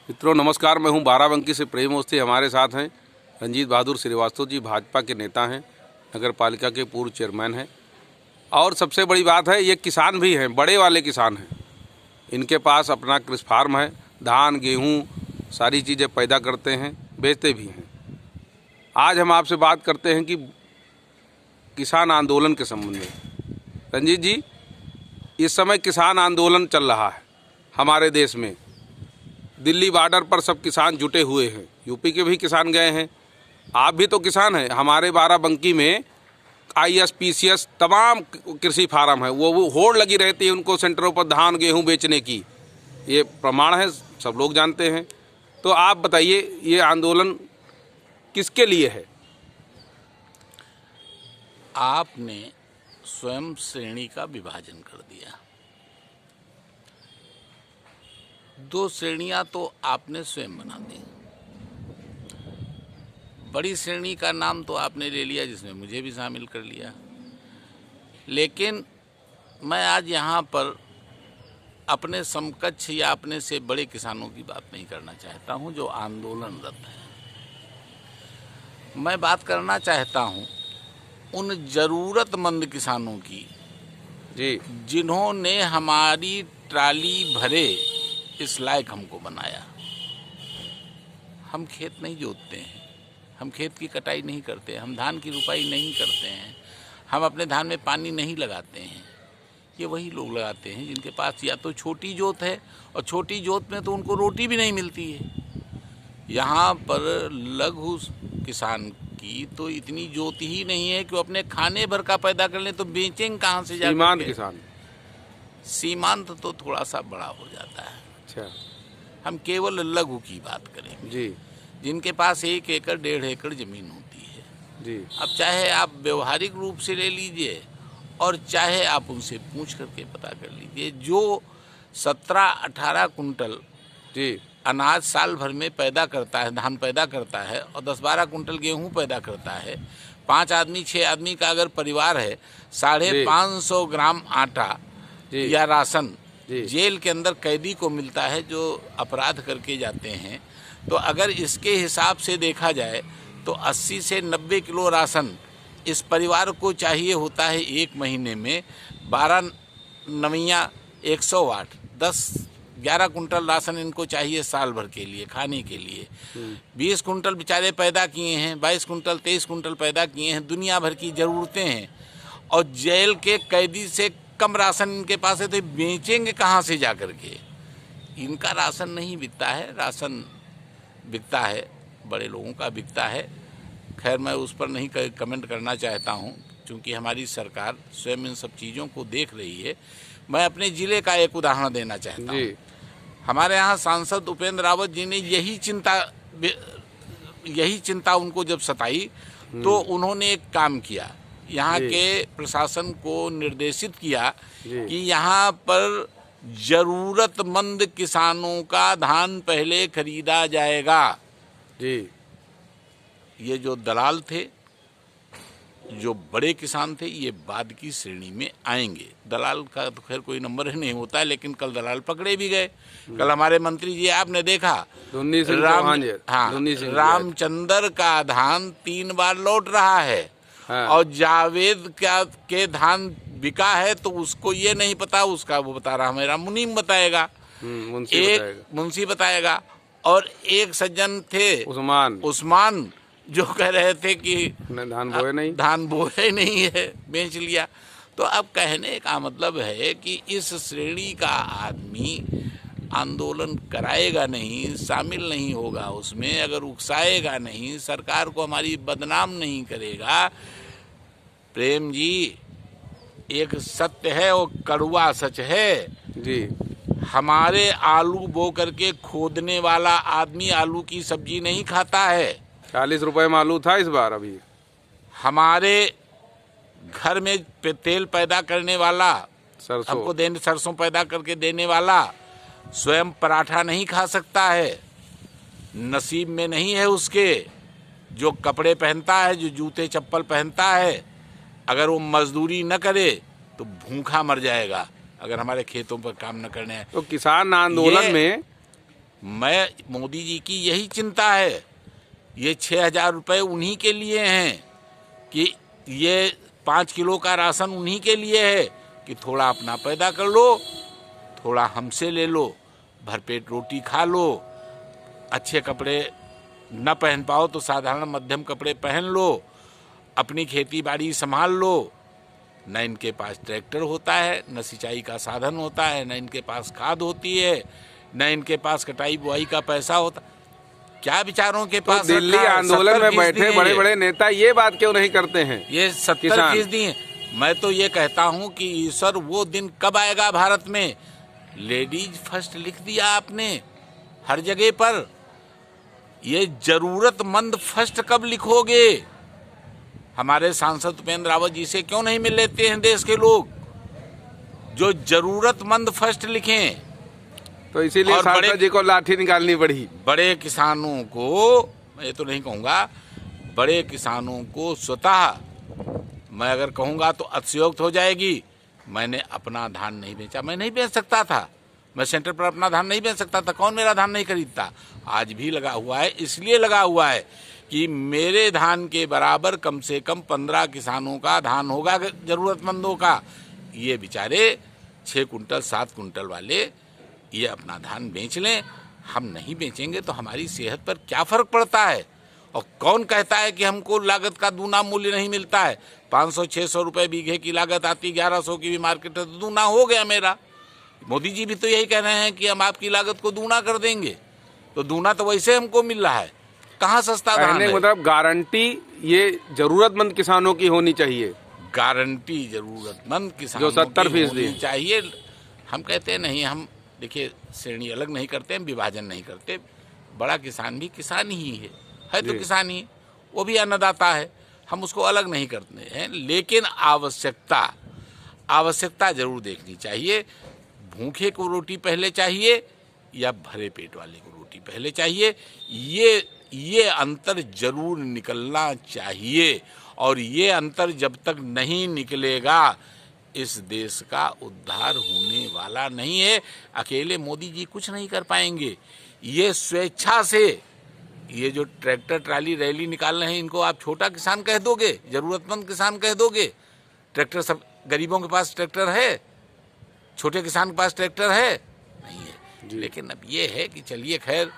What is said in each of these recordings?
मित्रों नमस्कार, मैं हूं बाराबंकी से प्रेम अवस्थी। हमारे साथ हैं रंजीत बहादुर श्रीवास्तव जी, भाजपा के नेता हैं, नगर पालिका के पूर्व चेयरमैन हैं और सबसे बड़ी बात है ये किसान भी हैं, बड़े वाले किसान हैं। इनके पास अपना कृषि फार्म है, धान गेहूं सारी चीज़ें पैदा करते हैं, बेचते भी हैं। आज हम आपसे बात करते हैं कि किसान आंदोलन के संबंध में। रंजीत जी, इस समय किसान आंदोलन चल रहा है हमारे देश में। दिल्ली बॉर्डर पर सब किसान जुटे हुए हैं, यूपी के भी किसान गए हैं, आप भी तो किसान हैं। हमारे बाराबंकी में IS PCS तमाम कृषि फार्म है, वो होड़ लगी रहती है उनको सेंटरों पर धान गेहूं बेचने की। ये प्रमाण है, सब लोग जानते हैं। तो आप बताइए ये आंदोलन किसके लिए है? आपने स्वयं श्रेणी का विभाजन कर दिया। दो श्रेणियां तो आपने स्वयं बना दी। बड़ी श्रेणी का नाम तो आपने ले लिया, जिसमें मुझे भी शामिल कर लिया। लेकिन मैं आज यहाँ पर अपने समकक्ष या अपने से बड़े किसानों की बात नहीं करना चाहता हूँ जो आंदोलनरत हैं। मैं बात करना चाहता हूँ उन ज़रूरतमंद किसानों की जी, जिन्होंने हमारी ट्राली भरे इस लायक हमको बनाया। हम खेत नहीं जोतते हैं, हम खेत की कटाई नहीं करते, हम धान की रुपाई नहीं करते हैं, हम अपने धान में पानी नहीं लगाते हैं। ये वही लोग लगाते हैं जिनके पास या तो छोटी जोत है, और छोटी जोत में तो उनको रोटी भी नहीं मिलती है। यहाँ पर लघु किसान की तो इतनी जोत ही नहीं है कि वो अपने खाने भर का पैदा कर लें, तो बेचेंगे कहाँ से जाकर? सीमांत किसान। सीमांत तो थोड़ा सा बड़ा हो जाता है। अच्छा, हम केवल लघु की बात करेंगे जी जिनके पास 1 एकड़ 1.5 एकड़ जमीन होती है। जी। अब चाहे आप व्यवहारिक रूप से ले लीजिए और चाहे आप उनसे पूछ करके पता कर लीजिए, जो 17-18 कुंटल जी अनाज साल भर में पैदा करता है, धान पैदा करता है, और 10-12 कुंटल गेहूं पैदा करता है। 5 आदमी 6 आदमी का अगर परिवार है, 550 ग्राम आटा या राशन जेल के अंदर कैदी को मिलता है जो अपराध करके जाते हैं। तो अगर इसके हिसाब से देखा जाए तो 80 से 90 किलो राशन इस परिवार को चाहिए होता है एक महीने में। 12 नवियाँ 108, 10-11 कुंटल राशन इनको चाहिए साल भर के लिए, खाने के लिए। 20 कुंटल बेचारे पैदा किए हैं, 22 कुंटल 23 कुंटल पैदा किए हैं, दुनिया भर की ज़रूरतें हैं, और जेल के कैदी से कम राशन इनके पास है, तो बेचेंगे कहाँ से जा कर के? इनका राशन नहीं बिकता है, राशन बिकता है, बड़े लोगों का बिकता है। खैर, मैं उस पर नहीं कमेंट करना चाहता हूँ, क्योंकि हमारी सरकार स्वयं इन सब चीज़ों को देख रही है। मैं अपने ज़िले का एक उदाहरण देना चाहता हूँ। हमारे यहाँ सांसद उपेंद्र रावत जी ने यही चिंता उनको जब सताई तो उन्होंने एक काम किया। यहाँ के प्रशासन को निर्देशित किया कि यहाँ पर जरूरतमंद किसानों का धान पहले खरीदा जाएगा। जी। ये जो दलाल थे, जो बड़े किसान थे, ये बाद की श्रेणी में आएंगे। दलाल का तो खैर कोई नंबर ही नहीं होता है, लेकिन कल दलाल पकड़े भी गए। कल हमारे मंत्री जी आपने देखा, रामचंद्र का धान 3 बार लौट रहा है। हाँ। और जावेद के धान बिका है तो उसको ये नहीं पता, उसका वो बता रहा मेरा मुनीम बताएगा, एक मुंशी बताएगा, और एक सज्जन थे उस्मान जो कह रहे थे कि धान बोए नहीं है, बेच लिया। तो अब कहने का मतलब है कि इस श्रेणी का आदमी आंदोलन कराएगा नहीं, शामिल नहीं होगा उसमें, अगर उकसाएगा नहीं, सरकार को हमारी बदनाम नहीं करेगा। प्रेम जी, एक सत्य है और कड़वा सच है जी। हमारे आलू बो करके खोदने वाला आदमी आलू की सब्जी नहीं खाता है। 40 रुपए में आलू था इस बार। अभी हमारे घर में तेल पैदा करने वाला, हमको सरसों पैदा करके देने वाला स्वयं पराठा नहीं खा सकता है, नसीब में नहीं है उसके। जो कपड़े पहनता है, जो जूते चप्पल पहनता है, अगर वो मजदूरी न करे तो भूखा मर जाएगा, अगर हमारे खेतों पर काम न करने हैं। तो किसान आंदोलन में मैं मोदी जी की यही चिंता है, ये 6,000 रुपये उन्हीं के लिए हैं कि ये 5 किलो का राशन उन्हीं के लिए है कि थोड़ा अपना पैदा कर लो, थोड़ा हमसे ले लो, भरपेट रोटी खा लो, अच्छे कपड़े न पहन पाओ तो साधारण मध्यम कपड़े पहन लो, अपनी खेती बाड़ी संभाल लो। न इनके पास ट्रैक्टर होता है, न सिंचाई का साधन होता है, न इनके पास खाद होती है, न इनके पास कटाई बुआई का पैसा होता। क्या विचारों के पास तो दिल्ली आंदोलन में बैठे बड़े बड़े नेता ये बात क्यों नहीं करते हैं? ये 70% है। मैं तो ये कहता हूं कि ईश्वर वो दिन कब आएगा भारत में? लेडीज फर्स्ट लिख दिया आपने हर जगह पर, ये जरूरतमंद फर्स्ट कब लिखोगे? हमारे सांसद उपेंद्र रावत जी से क्यों नहीं मिल लेते हैं देश के लोग जो जरूरतमंद फर्स्ट लिखें? तो इसीलिए सांसद जी को लाठी निकालनी पड़ी। बड़े किसानों को, मैं ये तो नहीं कहूँगा, बड़े किसानों को स्वतः मैं अगर कहूँगा तो अतिशयोक्त हो जाएगी। मैंने अपना धान नहीं बेचा, मैं नहीं बेच सकता था, मैं सेंटर पर अपना धान नहीं बेच सकता था, कौन मेरा धान नहीं खरीदता? आज भी लगा हुआ है, इसलिए लगा हुआ है कि मेरे धान के बराबर कम से कम 15 किसानों का धान होगा जरूरतमंदों का। ये बेचारे 6 कुंटल 7 कुंटल वाले ये अपना धान बेच लें, हम नहीं बेचेंगे तो हमारी सेहत पर क्या फर्क पड़ता है? और कौन कहता है कि हमको लागत का दूना मूल्य नहीं मिलता है? 500-600 रुपये बीघे की लागत आती, 1100 की भी मार्केट है, तो दूना हो गया मेरा। मोदी जी भी तो यही कह रहे हैं कि हम आपकी लागत को दूना कर देंगे, तो दूना तो वैसे हमको मिल रहा है, कहाँ सस्ता धान है? मतलब गारंटी ये जरूरतमंद किसानों की होनी चाहिए, गारंटी जरूरतमंद किसानों जो 70% चाहिए। हम कहते हैं नहीं, हम देखिए श्रेणी अलग नहीं करते, हम विभाजन नहीं करते। बड़ा किसान भी किसान ही है तो किसान ही, वो भी अन्नदाता है, हम उसको अलग नहीं करते हैं। लेकिन आवश्यकता जरूर देखनी चाहिए। भूखे को रोटी पहले चाहिए या भरे पेट वाले को रोटी पहले चाहिए, ये अंतर जरूर निकलना चाहिए। और ये अंतर जब तक नहीं निकलेगा इस देश का उद्धार होने वाला नहीं है। अकेले मोदी जी कुछ नहीं कर पाएंगे। ये स्वेच्छा से ये जो ट्रैक्टर ट्राली रैली निकाल रहे हैं, इनको आप छोटा किसान कह दोगे, जरूरतमंद किसान कह दोगे? ट्रैक्टर सब गरीबों के पास ट्रैक्टर है, छोटे किसान के पास ट्रैक्टर है नहीं है। लेकिन अब ये है कि चलिए खैर,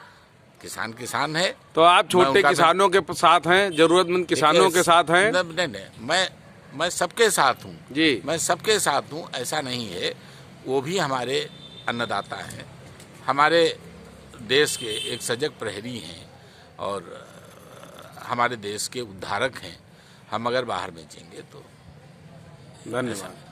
किसान है। तो आप छोटे किसानों के साथ हैं, जरूरतमंद किसानों के साथ हैं? नहीं, मैं सबके साथ हूँ जी, मैं सबके साथ हूँ, ऐसा नहीं है। वो भी हमारे अन्नदाता हैं, हमारे देश के एक सजग प्रहरी हैं और हमारे देश के उद्धारक हैं। हम अगर बाहर बेचेंगे तो धन्यवाद।